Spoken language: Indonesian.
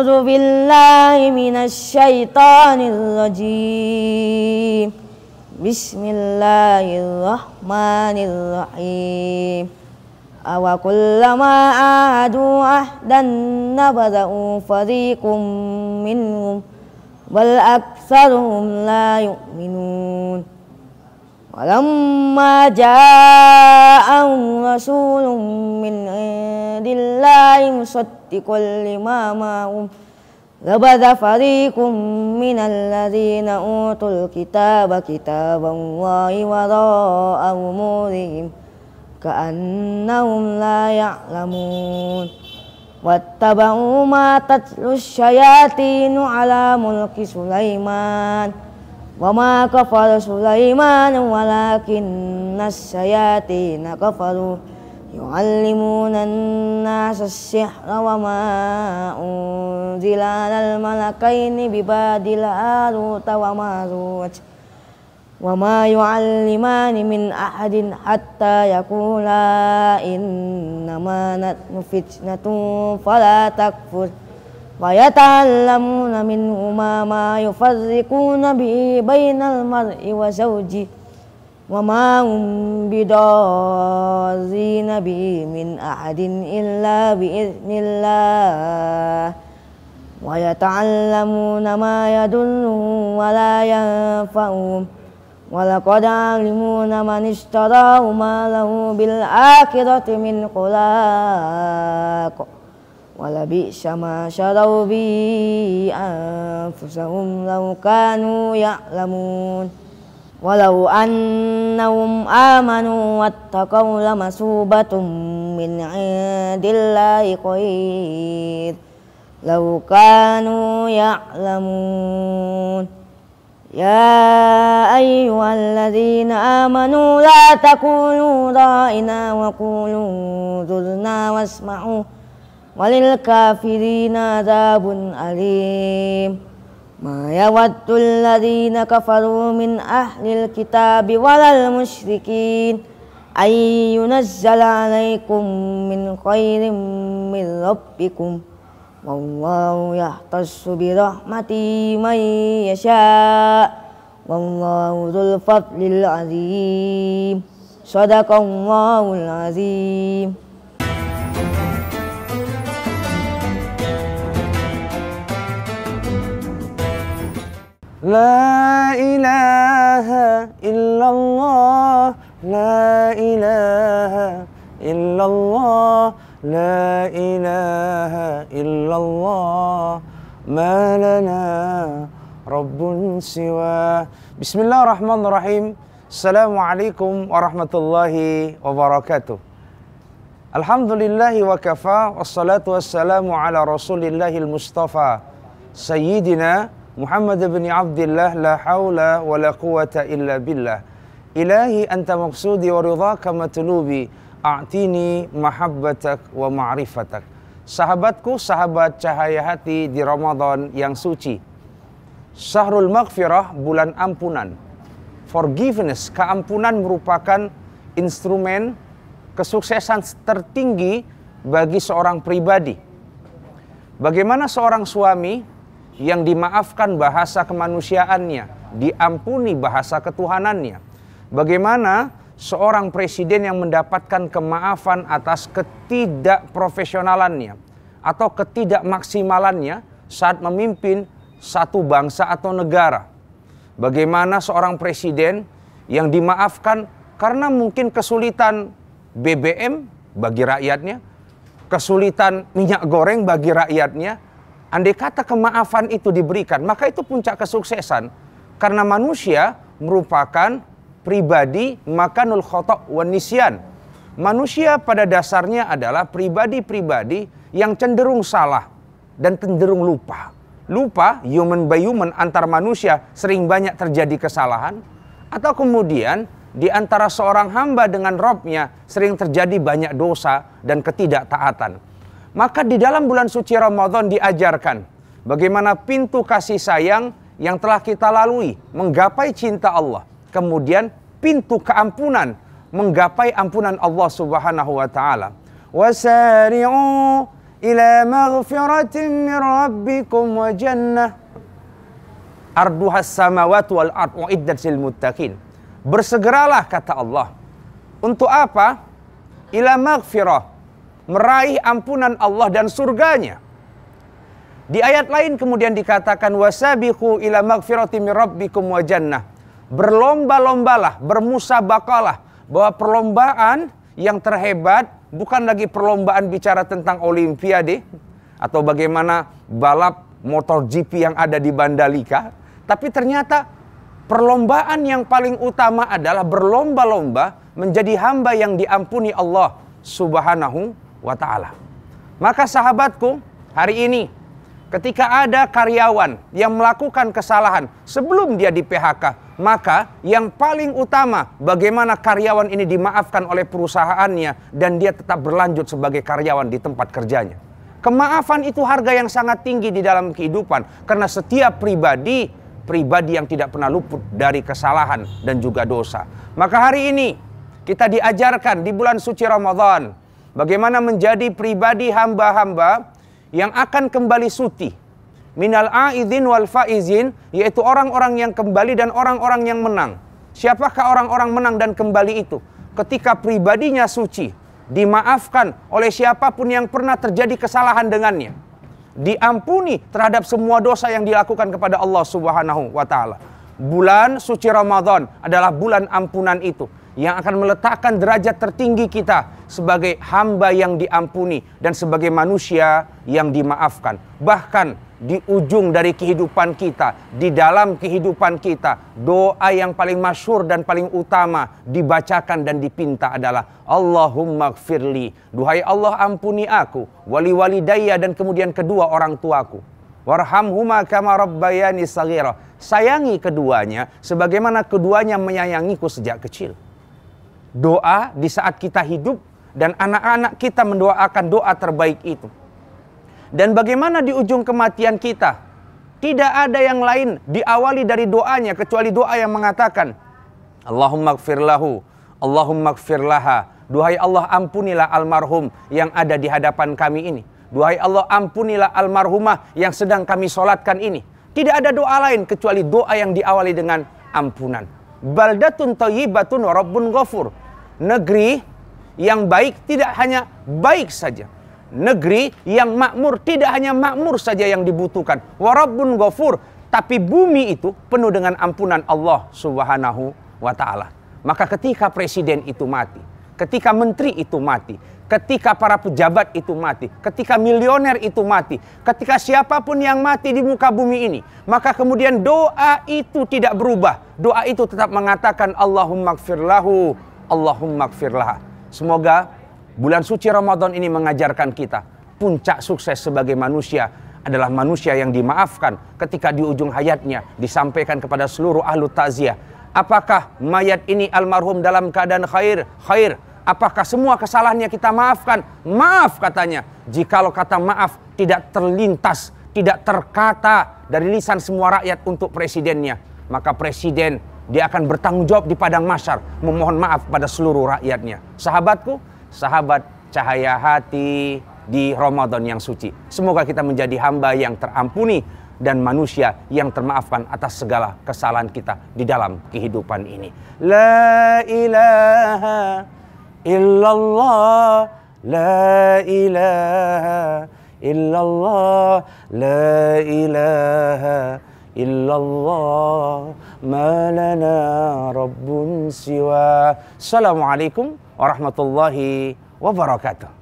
A'udzu billahi minasy syaithanir rajim. Bismillahirrahmanirrahim. Awa kullama ahadu ahdan nabada'u fariqum minhum bal aktsaruhum la yu'minun. Walamma ja'ahum rasulun min indillahi musaddiqan lima ma'hum nabadha fariqum minal ladzina utul kitaba kitaballahi wara'a umurihim ka'annahum la ya'lamun. Wattaba'u ma tatlus syayatinu ala mulki Sulaiman wa ma kafara Sulaiman walakinnas syayatina kafaru yu'allimuna an-nasa as-sihra wa ma unzila 'alal malakaini bi Babil Harut wa Marut wa ma yu'allimani min ahadin hatta yaqula innama nahnu fitnatun fala takfur wa yata'allamuna minhuma ma yufarriquna bihi bainal mar'i wa zawji wa ma hum bidarrina bihi min ahadin illa bi'iznillah wa yata'allamuna ma yadulluhum wa la yanfa'uhum. Walaqad alimuna man ishtarahu ma lahu bil akhirati min khalaq wala bi'sa ma syaraw bi anfusahum law kanu ya'lamun. Walau annahum amanu wattaqaw lamasubatum min indillahi khair law kanu ya'lamun. Ya ayyuhalladzina amanu la taqulu ra'ina wa qulu dzurna wasma'u walil kafirina adzabun alim. Ma yawaddul ladzina kafaru min ahlil kitabi walal musyrikin ay yunazzala 'alaikum min khairin min rabbikum wallahu yahtassu bi rahmatihi man yasha wallahu dzul fadlil azim. Shadaqallahul azim. La ilaha illallah, la ilaha illallah, la ilaha illallah, ma lana rabbun siwa. Bismillahirrahmanirrahim. Assalamualaikum warahmatullahi wabarakatuh. Alhamdulillahi wa kafa, wassalatu wassalamu ala rasulillahil mustafa Sayyidina Muhammad bin Abdillah, la hawla wa la quwata illa billah. Ilahi anta maqsudi wa ridhaka matlubi, a'tini mahabbatak wa ma'rifatak. Sahabatku, sahabat cahaya hati di Ramadan yang suci, Syahrul Maghfirah, bulan ampunan. Forgiveness, keampunan merupakan instrumen kesuksesan tertinggi bagi seorang pribadi. Bagaimana seorang suami yang dimaafkan bahasa kemanusiaannya, diampuni bahasa ketuhanannya. Bagaimana seorang presiden yang mendapatkan kemaafan atas ketidakprofesionalannya atau ketidakmaksimalannya saat memimpin satu bangsa atau negara. Bagaimana seorang presiden yang dimaafkan karena mungkin kesulitan BBM bagi rakyatnya, kesulitan minyak goreng bagi rakyatnya. Andai kata kemaafan itu diberikan, maka itu puncak kesuksesan. Karena manusia merupakan pribadi makanul khata' wan nisyan. Manusia pada dasarnya adalah pribadi-pribadi yang cenderung salah dan cenderung lupa. Lupa, human by human, antar manusia sering banyak terjadi kesalahan. Atau kemudian di antara seorang hamba dengan Robnya sering terjadi banyak dosa dan ketidaktaatan. Maka di dalam bulan suci Ramadan diajarkan bagaimana pintu kasih sayang yang telah kita lalui menggapai cinta Allah. Kemudian pintu keampunan menggapai ampunan Allah Subhanahu wa taala. Wasari'u ila maghfiratin min rabbikum wa jannah arduhas samawati wal ard uiddat lil muttaqin. Bersegeralah, kata Allah. Untuk apa? Ila maghfirah, meraih ampunan Allah dan surganya. Di ayat lain kemudian dikatakan wasabiqu ila maghfiratin min rabbikum wa jannah. Berlomba-lombalah, bermusabaqalah, bahwa perlombaan yang terhebat bukan lagi perlombaan bicara tentang olimpiade atau bagaimana balap motor GP yang ada di Mandalika, tapi ternyata perlombaan yang paling utama adalah berlomba-lomba menjadi hamba yang diampuni Allah Subhanahu wa ta'ala. Maka sahabatku, hari ini ketika ada karyawan yang melakukan kesalahan sebelum dia di PHK, maka yang paling utama bagaimana karyawan ini dimaafkan oleh perusahaannya dan dia tetap berlanjut sebagai karyawan di tempat kerjanya. Kemaafan itu harga yang sangat tinggi di dalam kehidupan, karena setiap pribadi yang tidak pernah luput dari kesalahan dan juga dosa. Maka hari ini kita diajarkan di bulan suci Ramadan bagaimana menjadi pribadi hamba-hamba yang akan kembali suci. Minal aidin wal faizin, yaitu orang-orang yang kembali dan orang-orang yang menang. Siapakah orang-orang menang dan kembali itu? Ketika pribadinya suci, dimaafkan oleh siapapun yang pernah terjadi kesalahan dengannya, diampuni terhadap semua dosa yang dilakukan kepada Allah Subhanahu wa ta'ala. Bulan suci Ramadan adalah bulan ampunan itu, yang akan meletakkan derajat tertinggi kita sebagai hamba yang diampuni dan sebagai manusia yang dimaafkan. Bahkan di ujung dari kehidupan kita, di dalam kehidupan kita, doa yang paling masyhur dan paling utama dibacakan dan dipinta adalah Allahumma gfirli, duhai Allah ampuni aku, wali walidayya, dan kemudian kedua orang tuaku, warhamhuma kama rabbayani shaghira, sayangi keduanya sebagaimana keduanya menyayangiku sejak kecil. Doa di saat kita hidup dan anak-anak kita mendoakan doa terbaik itu. Dan bagaimana di ujung kematian kita, tidak ada yang lain diawali dari doanya kecuali doa yang mengatakan Allahumma gfir lahu, Allahumma gfir laha, duhai Allah ampunilah almarhum yang ada di hadapan kami ini, duhai Allah ampunilah almarhumah yang sedang kami solatkan ini. Tidak ada doa lain kecuali doa yang diawali dengan ampunan. Baldatun thayyibatun wa rabbun ghafur. Negeri yang baik tidak hanya baik saja. Negeri yang makmur tidak hanya makmur saja yang dibutuhkan. Wa rabbun ghafur, tapi bumi itu penuh dengan ampunan Allah Subhanahu wa ta'ala. Maka ketika presiden itu mati, ketika menteri itu mati, ketika para pejabat itu mati, ketika milioner itu mati, ketika siapapun yang mati di muka bumi ini, maka kemudian doa itu tidak berubah. Doa itu tetap mengatakan Allahumma gfir lahu, Allahumma gfir laha. Semoga bulan suci Ramadan ini mengajarkan kita puncak sukses sebagai manusia adalah manusia yang dimaafkan ketika di ujung hayatnya disampaikan kepada seluruh ahlu ta'ziyah. Apakah mayat ini almarhum dalam keadaan khair? Khair. Apakah semua kesalahannya kita maafkan? Maaf, katanya. Jikalau kata maaf tidak terlintas, tidak terkata dari lisan semua rakyat untuk presidennya, maka presiden dia akan bertanggung jawab di padang mahsyar memohon maaf pada seluruh rakyatnya. Sahabatku, sahabat cahaya hati di Ramadan yang suci, semoga kita menjadi hamba yang terampuni dan manusia yang termaafkan atas segala kesalahan kita di dalam kehidupan ini. La ilaha illallah, la ilaha illallah, la ilaha illallah, ma lana rabbun siwa. Assalamualaikum warahmatullahi wabarakatuh.